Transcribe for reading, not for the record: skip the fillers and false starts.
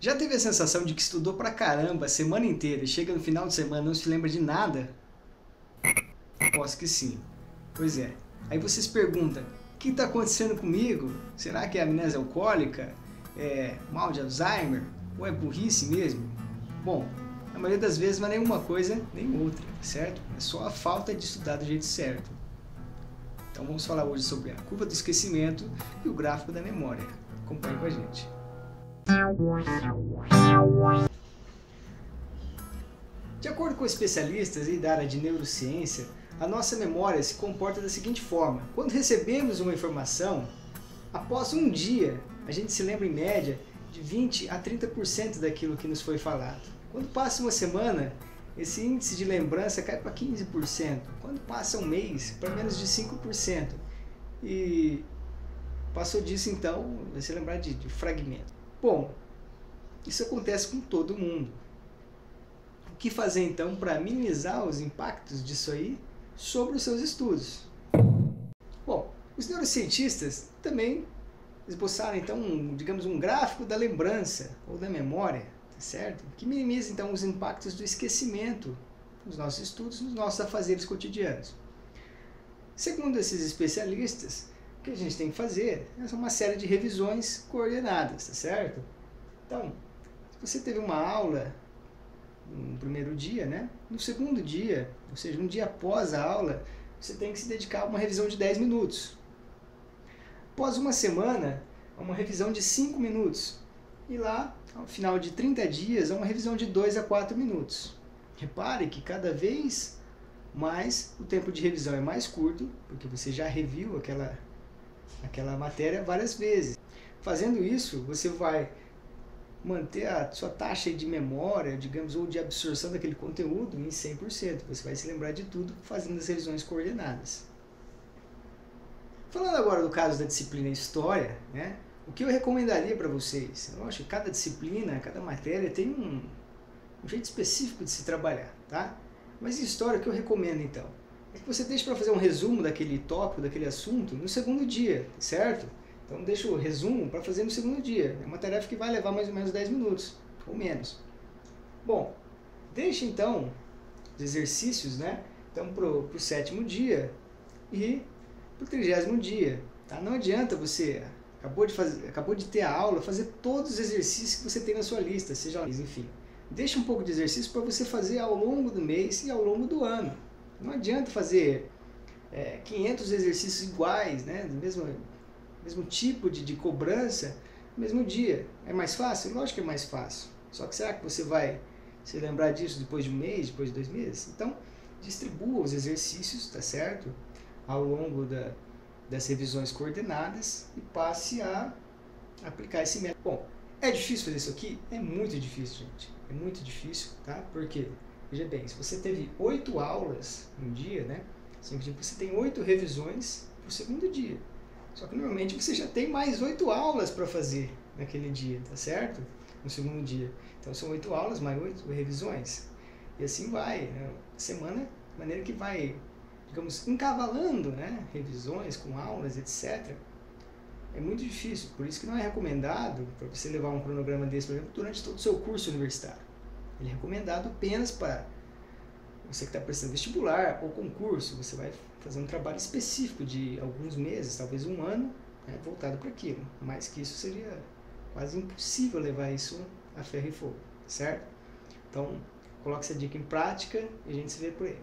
Já teve a sensação de que estudou pra caramba a semana inteira e chega no final de semana e não se lembra de nada? Aposto que sim. Pois é. Aí você se pergunta, o que está acontecendo comigo? Será que é amnésia alcoólica? É mal de Alzheimer? Ou é burrice mesmo? Bom, a maioria das vezes não é nenhuma coisa nem outra, certo? É só a falta de estudar do jeito certo. Então vamos falar hoje sobre a curva do esquecimento e o gráfico da memória. Acompanhe com a gente. De acordo com especialistas da área de neurociência, a nossa memória se comporta da seguinte forma. Quando recebemos uma informação, após um dia, a gente se lembra em média de 20 a 30% daquilo que nos foi falado. Quando passa uma semana, esse índice de lembrança cai para 15%. Quando passa um mês, para menos de 5%. E passou disso, então, vai se lembrar de fragmento. Bom, isso acontece com todo mundo. O que fazer então para minimizar os impactos disso aí sobre os seus estudos? Bom, os neurocientistas também esboçaram então, digamos, um gráfico da lembrança ou da memória, tá certo? Que minimiza então os impactos do esquecimento nos nossos estudos, nos nossos afazeres cotidianos. Segundo esses especialistas, o que a gente tem que fazer é uma série de revisões coordenadas, tá certo? Então, se você teve uma aula no primeiro dia, né? No segundo dia, ou seja, um dia após a aula, você tem que se dedicar a uma revisão de 10 minutos. Após uma semana, a uma revisão de 5 minutos. E lá, ao final de 30 dias, a uma revisão de 2 a 4 minutos. Repare que cada vez mais o tempo de revisão é mais curto, porque você já reviu aquela matéria várias vezes. Fazendo isso, você vai manter a sua taxa de memória, digamos, ou de absorção daquele conteúdo em 100%. Você vai se lembrar de tudo fazendo as revisões coordenadas. Falando agora do caso da disciplina História, né, o que eu recomendaria para vocês? Eu acho que cada disciplina, cada matéria tem um jeito específico de se trabalhar, tá? Mas em História, o que eu recomendo então? É que você deixe para fazer um resumo daquele tópico, daquele assunto, no segundo dia, certo? Então deixa o resumo para fazer no segundo dia. É uma tarefa que vai levar mais ou menos 10 minutos, ou menos. Bom, deixe então os exercícios, né? Então para o 7º dia e para o 30º dia. Tá? Não adianta você, acabou de ter a aula, fazer todos os exercícios que você tem na sua lista, seja enfim. Deixa um pouco de exercício para você fazer ao longo do mês e ao longo do ano. Não adianta fazer 500 exercícios iguais, né? Do mesmo tipo de cobrança no mesmo dia. É mais fácil? Lógico que é mais fácil. Só que será que você vai se lembrar disso depois de um mês, depois de 2 meses? Então, distribua os exercícios, tá certo? Ao longo das revisões coordenadas e passe a aplicar esse método. Bom, é difícil fazer isso aqui? É muito difícil, gente. É muito difícil, tá? Por quê? Veja bem, se você teve 8 aulas no dia, né? Você tem 8 revisões pro segundo dia. Só que normalmente você já tem mais 8 aulas para fazer naquele dia, tá certo? No segundo dia. Então são 8 aulas, mais 8 revisões. E assim vai, né? Semana, de maneira que vai, digamos, encavalando, né? Revisões com aulas, etc. É muito difícil, por isso que não é recomendado para você levar um cronograma desse, por exemplo, durante todo o seu curso universitário. Ele é recomendado apenas para você que está prestando vestibular ou concurso. Você vai fazer um trabalho específico de alguns meses, talvez um ano, né, voltado para aquilo. Mais que isso seria quase impossível levar isso a ferro e fogo, certo? Então, coloque essa dica em prática e a gente se vê por aí.